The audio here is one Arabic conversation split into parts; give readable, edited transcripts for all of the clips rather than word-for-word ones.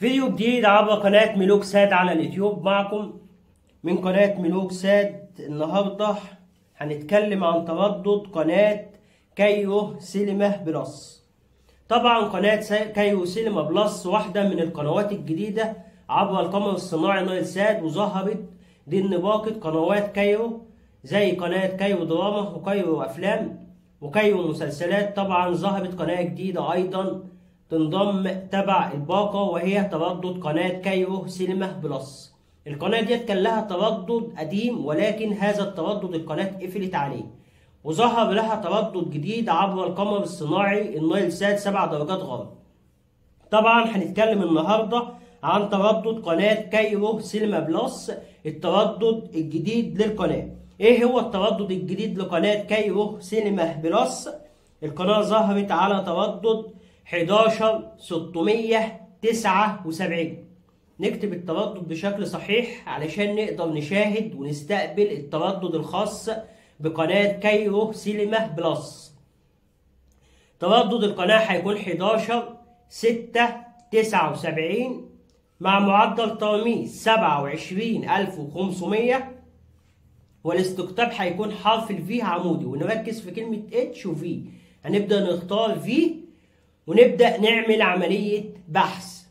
فيديو جديد عبر قناة ملوك ساد على اليوتيوب. معكم من قناة ملوك ساد. النهاردة هنتكلم عن تردد قناة كايرو سينما بلس. طبعا قناة كايرو سينما بلس واحدة من القنوات الجديدة عبر القمر الصناعي نايل ساد، وظهرت ضمن باقة قنوات كايرو زي قناة كايرو دراما وكايرو أفلام وكايرو مسلسلات. طبعا ظهرت قناة جديدة أيضا تنضم تبع الباقة، وهي تردد قناة كايرو سينما بلس. القناة ديت كان لها تردد قديم، ولكن هذا التردد القناة قفلت عليه، وظهر لها تردد جديد عبر القمر الصناعي النايل سات 7 درجات غرب. طبعا هنتكلم النهارده عن تردد قناة كايرو سينما بلس، التردد الجديد للقناة. ايه هو التردد الجديد لقناة كايرو سينما بلس؟ القناة ظهرت على تردد 11679. نكتب التردد بشكل صحيح علشان نقدر نشاهد ونستقبل التردد الخاص بقناة كايرو سينما بلس. تردد القناة هيكون 11679 مع معدل ترميز 27500، والاستقطاب هيكون حرف الفي عمودي، ونركز في كلمة اتش وفي. هنبدأ نختار في ونبدأ نعمل عملية بحث.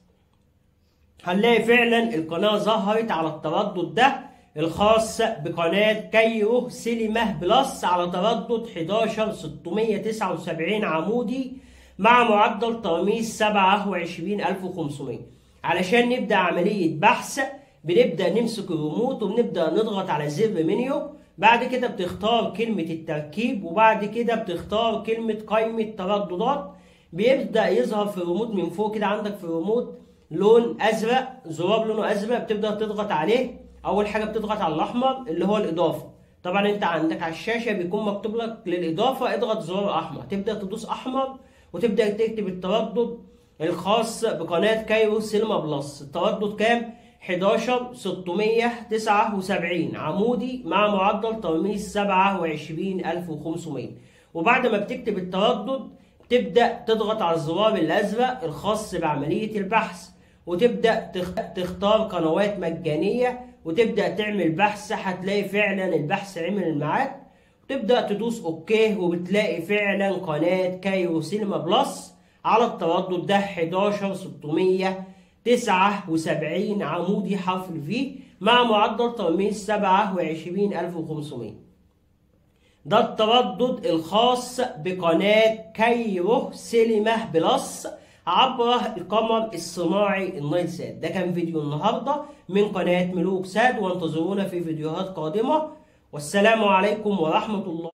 هنلاقي فعلا القناة ظهرت على التردد ده الخاص بقناة كايرو سينما بلس على تردد 11679 عمودي مع معدل ترميز 27500. علشان نبدأ عملية بحث بنبدأ نمسك الريموت وبنبدأ نضغط على زر منيو. بعد كده بتختار كلمة التركيب، وبعد كده بتختار كلمة قائمة ترددات. بيبدأ يظهر في الريموت من فوق كده، عندك في الريموت لون أزرق، زرار لونه أزرق، بتبدأ تضغط عليه. أول حاجة بتضغط على الأحمر اللي هو الإضافة. طبعا أنت عندك على الشاشة بيكون مكتوب لك للإضافة اضغط زرار أحمر، تبدأ تدوس أحمر وتبدأ تكتب التردد الخاص بقناة كايرو سينما بلس. التردد كام؟ 11679 عمودي مع معدل ترميز 27500. وبعد ما بتكتب التردد تبدأ تضغط على الزرار الأزرق الخاص بعملية البحث، وتبدأ تختار قنوات مجانية وتبدأ تعمل بحث. هتلاقي فعلا البحث عمل معاك، وتبدأ تدوس اوكي، وبتلاقي فعلا قناة كايرو سينما بلس على التردد ده 11679 عمودي حرف الفي مع معدل ترميز 27500. ده التردد الخاص بقناة كايرو سينما بلس عبر القمر الصناعي النايل سات. ده كان فيديو النهارده من قناة ملوك ساد، وانتظرونا في فيديوهات قادمة، والسلام عليكم ورحمة الله.